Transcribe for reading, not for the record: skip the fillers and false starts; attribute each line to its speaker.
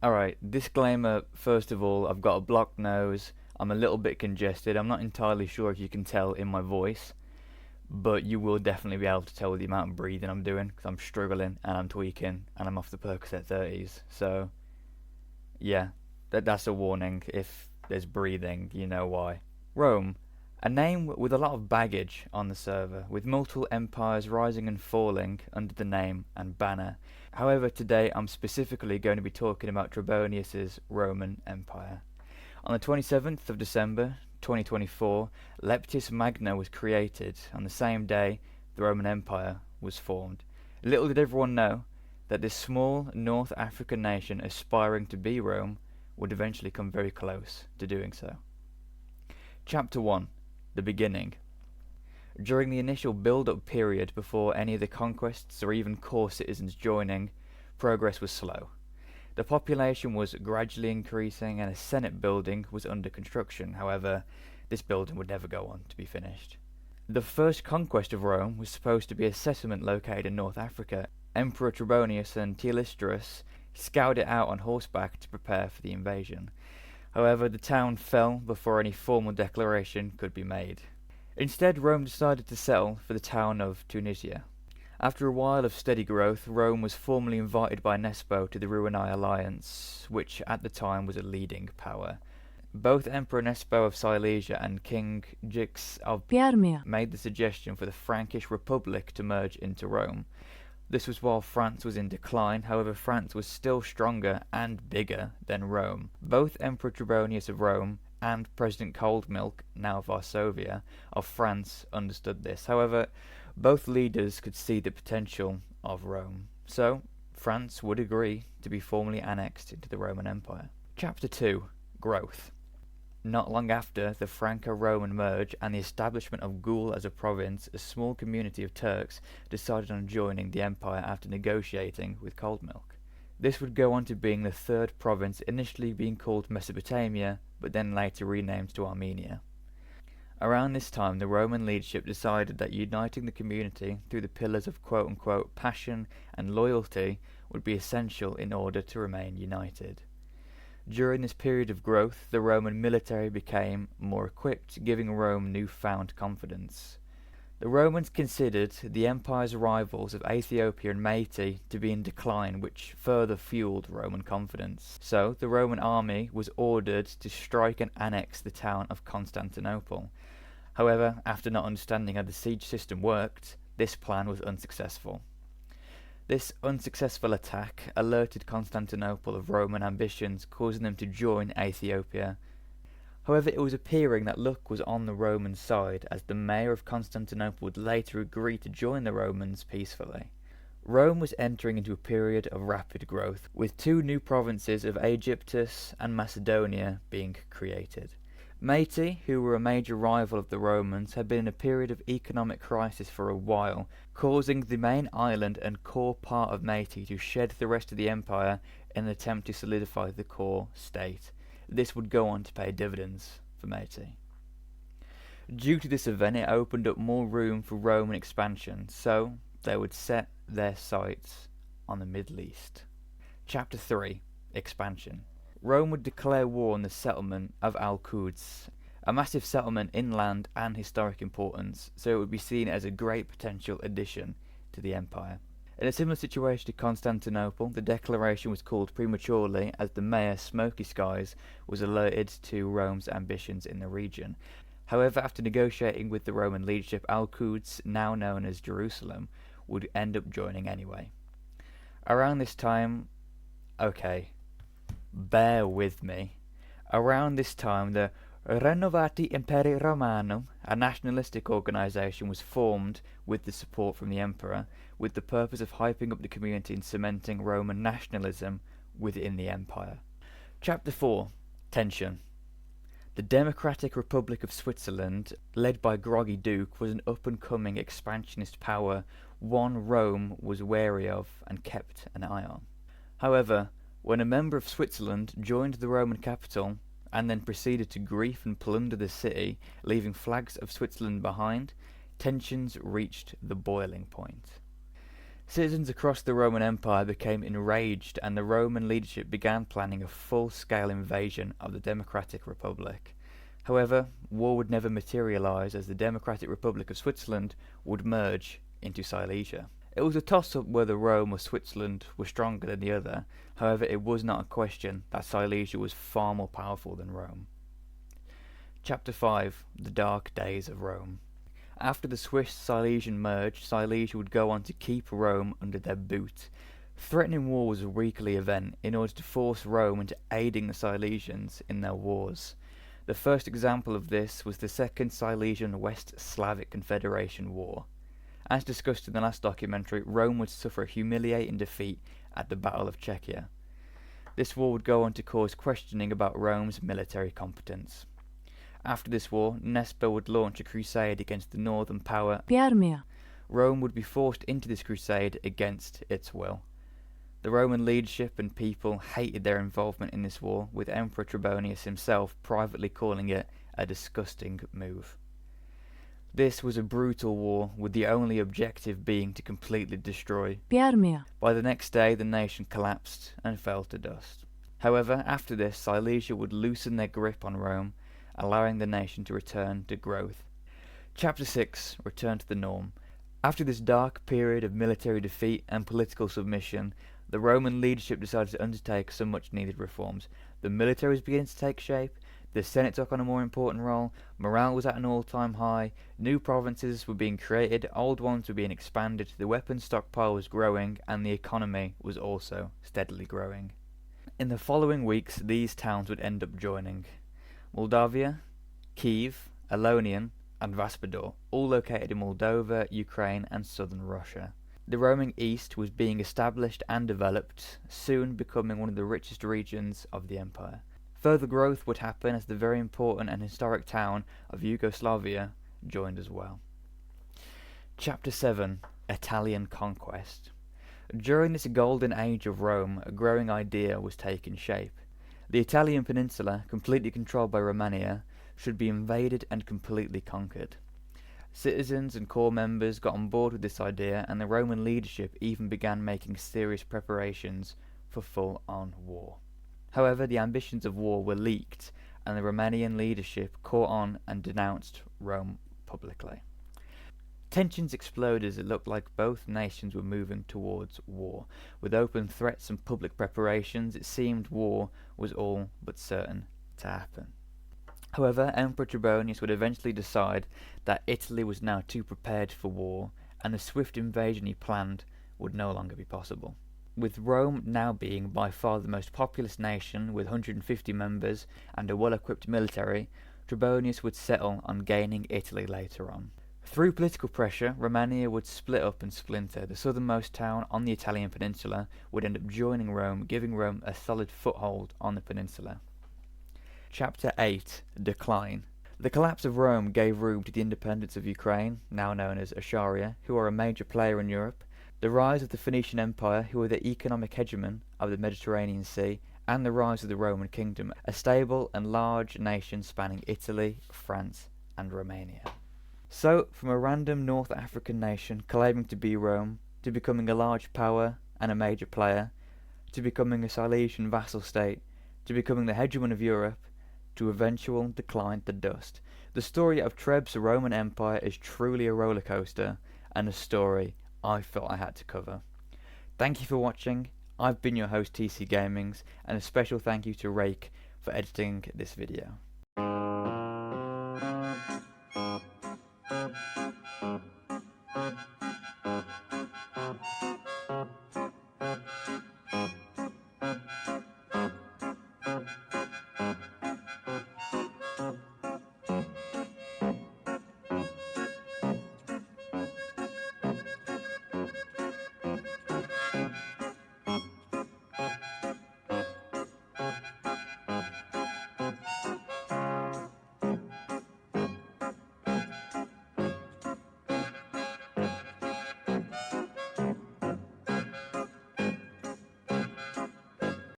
Speaker 1: Alright, disclaimer first of all, I've got a blocked nose, I'm a little bit congested, I'm not entirely sure if you can tell in my voice, but you will definitely be able to tell with the amount of breathing I'm doing, because I'm struggling and I'm tweaking and I'm off the Percocet 30s, so yeah, that's a warning. If there's breathing, you know why. Rome, a name with a lot of baggage on the server, with multiple empires rising and falling under the name and banner. However, today I'm specifically going to be talking about Trebonius's Roman Empire. On the 27th of December 2024, Leptis Magna was created. On the same day, the Roman Empire was formed. Little did everyone know that this small North African nation aspiring to be Rome would eventually come very close to doing so. Chapter 1. The Beginning. During the initial build-up period before any of the conquests or even core citizens joining, progress was slow. The population was gradually increasing and a senate building was under construction. However, this building would never go on to be finished. The first conquest of Rome was supposed to be a settlement located in North Africa. Emperor Trebonius and Teilestrus scouted it out on horseback to prepare for the invasion. However, the town fell before any formal declaration could be made. Instead, Rome decided to settle for the town of Tunisia. After a while of steady growth, Rome was formally invited by Nespo to the Ruinai alliance, which at the time was a leading power. Both Emperor Nespo of Silesia and King Gix of Piarmia made the suggestion for the Frankish Republic to merge into Rome. This was while France was in decline. However, France was still stronger and bigger than Rome. Both Emperor Trebonius of Rome and President Coldmilk, now Varsovia, of France understood this. However, both leaders could see the potential of Rome, so France would agree to be formally annexed into the Roman Empire. Chapter 2. Growth. Not long after the Franco-Roman merge and the establishment of Gaul as a province, a small community of Turks decided on joining the empire after negotiating with Coldmilk. This would go on to being the third province, initially being called Mesopotamia, but then later renamed to Armenia. Around this time, the Roman leadership decided that uniting the community through the pillars of quote-unquote passion and loyalty would be essential in order to remain united. During this period of growth, the Roman military became more equipped, giving Rome newfound confidence. The Romans considered the empire's rivals of Ethiopia and Meaty to be in decline, which further fueled Roman confidence. So, the Roman army was ordered to strike and annex the town of Constantinople. However, after not understanding how the siege system worked, this plan was unsuccessful. This unsuccessful attack alerted Constantinople of Roman ambitions, causing them to join Ethiopia. However, it was appearing that luck was on the Roman side, as the mayor of Constantinople would later agree to join the Romans peacefully. Rome was entering into a period of rapid growth, with two new provinces of Aegyptus and Macedonia being created. Meaty, who were a major rival of the Romans, had been in a period of economic crisis for a while, causing the main island and core part of Meaty to shed the rest of the empire in an attempt to solidify the core state. This would go on to pay dividends for Meaty. Due to this event, it opened up more room for Roman expansion, so they would set their sights on the Middle East. Chapter 3. Expansion. Rome would declare war on the settlement of Al-Quds, a massive settlement inland and historic importance, so it would be seen as a great potential addition to the empire. In a similar situation to Constantinople, the declaration was called prematurely as the mayor, Smoky Skies, was alerted to Rome's ambitions in the region. However, after negotiating with the Roman leadership, Al-Quds, now known as Jerusalem, would end up joining anyway. Around this time, bear with me. Around this time, the Rinnovati Imperi Romanum, a nationalistic organisation, was formed with the support from the emperor, with the purpose of hyping up the community and cementing Roman nationalism within the empire. Chapter 4. Tension. The Democratic Republic of Switzerland, led by Groggy Duke, was an up-and-coming expansionist power, one Rome was wary of and kept an eye on. However, when a member of Switzerland joined the Roman capital and then proceeded to grief and plunder the city, leaving flags of Switzerland behind, tensions reached the boiling point. Citizens across the Roman Empire became enraged, and the Roman leadership began planning a full-scale invasion of the Democratic Republic. However, war would never materialise, as the Democratic Republic of Switzerland would merge into Silesia. It was a toss-up whether Rome or Switzerland were stronger than the other. However, it was not a question that Silesia was far more powerful than Rome. Chapter 5. The Dark Days of Rome. After the Swiss-Silesian merge, Silesia would go on to keep Rome under their boot. Threatening war was a weekly event in order to force Rome into aiding the Silesians in their wars. The first example of this was the Second Silesian West Slavic Confederation War. As discussed in the last documentary, Rome would suffer a humiliating defeat at the Battle of Czechia. This war would go on to cause questioning about Rome's military competence. After this war, Nestor would launch a crusade against the northern power. Rome would be forced into this crusade against its will. The Roman leadership and people hated their involvement in this war, with Emperor Trebonius himself privately calling it a disgusting move. This was a brutal war, with the only objective being to completely destroy. By the next day, the nation collapsed and fell to dust. However, after this, Silesia would loosen their grip on Rome, allowing the nation to return to growth. Chapter 6. Return to the norm. After this dark period of military defeat and political submission, the Roman leadership decided to undertake some much needed reforms. The military was beginning to take shape, the Senate took on a more important role, morale was at an all-time high, new provinces were being created, old ones were being expanded, the weapons stockpile was growing, and the economy was also steadily growing. In the following weeks, these towns would end up joining. Moldavia, Kiev, Alonian, and Vaspador, all located in Moldova, Ukraine, and southern Russia. The Roman East was being established and developed, soon becoming one of the richest regions of the empire. Further growth would happen as the very important and historic town of Yugoslavia joined as well. Chapter 7. Italian Conquest. During this golden age of Rome, a growing idea was taking shape. The Italian peninsula, completely controlled by Romania, should be invaded and completely conquered. Citizens and corps members got on board with this idea, and the Roman leadership even began making serious preparations for full-on war. However, the ambitions of war were leaked, and the Romanian leadership caught on and denounced Rome publicly. Tensions exploded as it looked like both nations were moving towards war. With open threats and public preparations, it seemed war was all but certain to happen. However, Emperor Trebonius would eventually decide that Italy was now too prepared for war, and the swift invasion he planned would no longer be possible. With Rome now being by far the most populous nation, with 150 members and a well-equipped military, Trebonius would settle on gaining Italy later on. Through political pressure, Romania would split up and splinter. The southernmost town on the Italian peninsula would end up joining Rome, giving Rome a solid foothold on the peninsula. Chapter 8. Decline. The collapse of Rome gave room to the independence of Ukraine, now known as Asharia, who are a major player in Europe, the rise of the Phoenician Empire, who were the economic hegemon of the Mediterranean Sea, and the rise of the Roman Kingdom, a stable and large nation spanning Italy, France, and Romania. So, from a random North African nation claiming to be Rome, to becoming a large power and a major player, to becoming a Silesian vassal state, to becoming the hegemon of Europe, to eventual decline to dust. The story of Trebs' Roman Empire is truly a roller coaster, and a story I felt I had to cover. Thank you for watching. I've been your host TC Gamings, and a special thank you to Rake for editing this video.